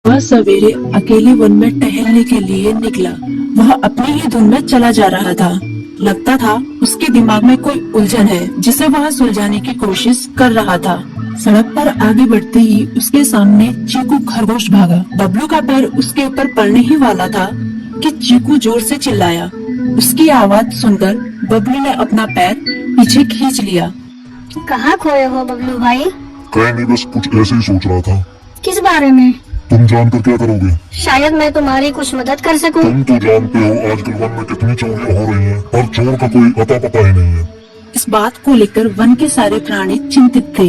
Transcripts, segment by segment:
वह सवेरे अकेले वन में टहलने के लिए निकला। वह अपनी ही धुन में चला जा रहा था। लगता था उसके दिमाग में कोई उलझन है जिसे वह सुलझाने की कोशिश कर रहा था। सड़क पर आगे बढ़ते ही उसके सामने चीकू खरगोश भागा। बबलू का पैर उसके ऊपर पड़ने ही वाला था कि चीकू जोर से चिल्लाया। उसकी आवाज सुनकर बबलू ने अपना पैर पीछे खींच लिया। कहाँ खोए हो बबलू भाई? कहीं नहीं, बस कुछ ऐसे ही सोच रहा था। किस बारे में? तुम जानकर क्या करोगे? शायद मैं तुम्हारी कुछ मदद कर सकूं। तुम तो जानते हो आजकल वन में कितनी चोरियां हो रही हैं, पर चोर का कोई अता पता ही नहीं है। इस बात को लेकर वन के सारे प्राणी चिंतित थे।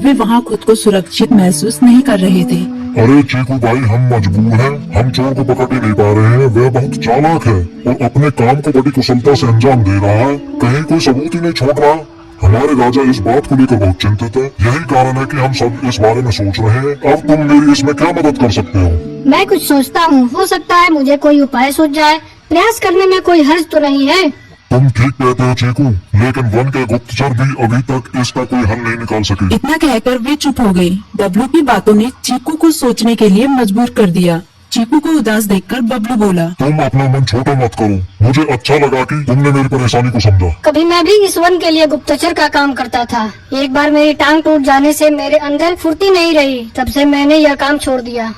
वे वहाँ खुद को सुरक्षित महसूस नहीं कर रहे थे। अरे चीकू भाई, हम मजबूर हैं। हम चोर को पकड़ ही नहीं पा रहे हैं। वह बहुत चालाक है और अपने काम को बड़ी कुशलता से अंजाम दे रहा है। कहीं कोई सबूत ही नहीं छोड़ रहा। हमारे राजा इस बात को लेकर बहुत चिंतित है। यही कारण है कि हम सब इस बारे में सोच रहे हैं। अब तुम मेरी इसमें क्या मदद कर सकते हो? मैं कुछ सोचता हूँ, हो सकता है मुझे कोई उपाय सूझ जाए। प्रयास करने में कोई हर्ज तो नहीं है। तुम ठीक कहते हो चीकू, लेकिन वन के गुप्तचर भी अभी तक इसका कोई हल नहीं निकाल सके। इतना कहकर वे चुप हो गए। बबलू की बातों ने चीकू को सोचने के लिए मजबूर कर दिया। चीकू को उदास देखकर बबलू बोला, तुम अपना मन छोटा मत करो। मुझे अच्छा लगा कि तुमने मेरी परेशानी को समझा। कभी मैं भी इस वन के लिए गुप्तचर का काम करता था। एक बार मेरी टांग टूट जाने से मेरे अंदर फुर्ती नहीं रही। तब से मैंने यह काम छोड़ दिया।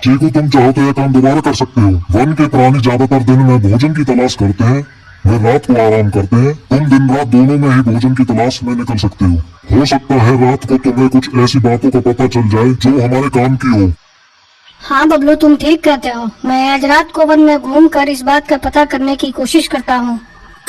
चीकू, तुम चाहो तो यह काम दोबारा कर सकते हो। वन के प्राणी ज्यादातर दिन में भोजन की तलाश करते हैं, वे रात को आराम करते हैं। तुम दिन रात दोनों में ही भोजन की तलाश में निकल सकते हो सकता है रात को तुम्हें कुछ ऐसी बातों का पता चल जाए जो हमारे काम की हो। हाँ बबलू, तुम ठीक कहते हो। मैं आज रात को वन में घूमकर इस बात का पता करने की कोशिश करता हूँ।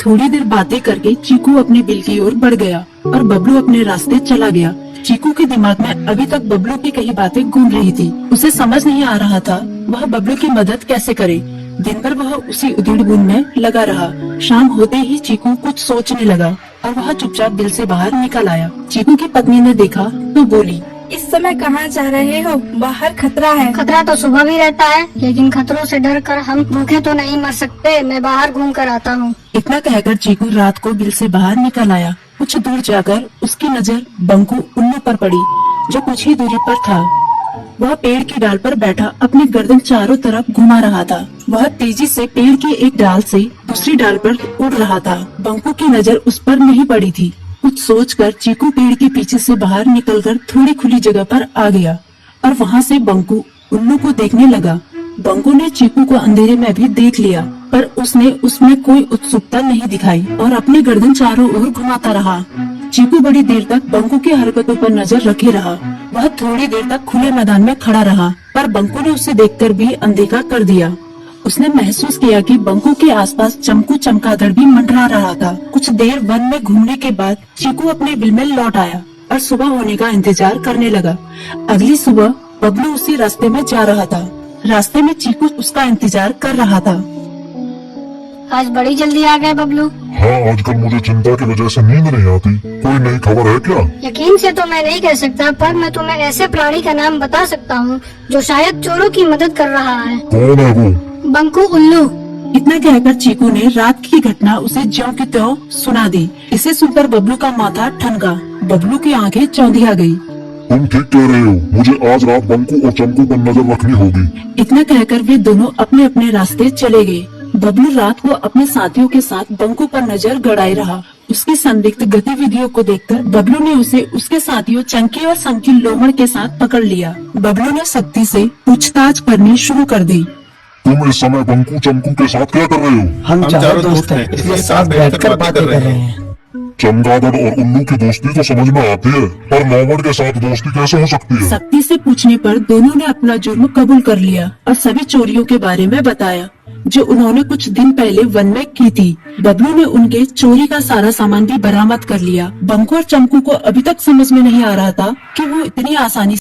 थोड़ी देर बातें करके चीकू अपने बिल की ओर बढ़ गया और बबलू अपने रास्ते चला गया। चीकू के दिमाग में अभी तक बबलू की कई बातें घूम रही थी। उसे समझ नहीं आ रहा था वह बबलू की मदद कैसे करे। दिन भर वह उसी उधेड़-बुन में लगा रहा। शाम होते ही चीकू कुछ सोचने लगा और वह चुपचाप बिल से बाहर निकल आया। चीकू की पत्नी ने देखा तो बोली, इस समय कहाँ जा रहे हो? बाहर खतरा है। खतरा तो सुबह भी रहता है, लेकिन खतरों से डरकर हम भूखे तो नहीं मर सकते। मैं बाहर घूम कर आता हूँ। इतना कहकर चीकू रात को बिल से बाहर निकल आया। कुछ दूर जाकर उसकी नजर बंकू उल्लू पर पड़ी, जो कुछ ही दूरी पर था। वह पेड़ की डाल पर बैठा अपनी गर्दन चारों तरफ घुमा रहा था। वह तेजी से पेड़ की एक डाल से दूसरी डाल पर उड़ रहा था। बंकू की नजर उस पर नहीं पड़ी थी। कुछ सोचकर चीकू पेड़ के पीछे से बाहर निकलकर थोड़ी खुली जगह पर आ गया और वहाँ से बंकू उल्लू को देखने लगा। बंकू ने चीकू को अंधेरे में भी देख लिया, पर उसने उसमें कोई उत्सुकता नहीं दिखाई और अपनी गर्दन चारों ओर घुमाता रहा। चीकू बड़ी देर तक बंकू की हरकतों पर नजर रखे रहा। वह थोड़ी देर तक खुले मैदान में खड़ा रहा, पर बंकू ने उसे देखकर भी अनदेखा कर दिया। उसने महसूस किया कि बंकू के आसपास चमकू चमगादड़ भी मंडरा रहा था। कुछ देर वन में घूमने के बाद चीकू अपने बिल में लौट आया और सुबह होने का इंतजार करने लगा। अगली सुबह बबलू उसी रास्ते में जा रहा था। रास्ते में चीकू उसका इंतजार कर रहा था। आज बड़ी जल्दी आ गए बबलू। हाँ, आजकल मुझे चिंता की वजह से नींद नहीं आती। कोई नई खबर है क्या? यकीन से तो मैं नहीं कह सकता, पर मैं तुम्हें ऐसे प्राणी का नाम बता सकता हूँ जो शायद चोरों की मदद कर रहा है। कौन है वो? बंकू उल्लू। इतना कहकर चीकू ने रात की घटना उसे ज्यों की त्यों सुना दी। इसे सुनकर बबलू का माथा ठनका। बबलू की आंखें चौंधिया गई। तुम ठीक कह रहे हो। मुझे आज रात बंकू और चमकू पर नजर रखनी होगी। इतना कहकर वे दोनों अपने अपने रास्ते चले गए। बबलू रात को अपने साथियों के साथ बंकू पर नजर गड़ाए रहा। उसकी संदिग्ध गतिविधियों को देखकर बबलू ने उसे उसके साथियों चंकी और संकी लोमड़ के साथ पकड़ लिया। बबलू ने सख्ती से पूछताछ करनी शुरू कर दी। तुम इस समय बंकू चमकू के साथ क्या कर रहे हो? हम चारों दोस्त हैं, इसलिए साथ बैठकर बातें कर रहे हैं। चमगादड़ और उल्लू की दोस्ती तो समझ में आती है, पर लोमड़ के साथ दोस्ती कैसे हो सकती है? सख्ती से पूछने पर दोनों ने अपना जुर्म कबूल कर लिया और सभी चोरियों के बारे में बताया जो उन्होंने कुछ दिन पहले वन में की थी। बबलू ने उनके चोरी का सारा सामान भी बरामद कर लिया। बंकू और चमकू को अभी तक समझ में नहीं आ रहा था कि वो इतनी आसानी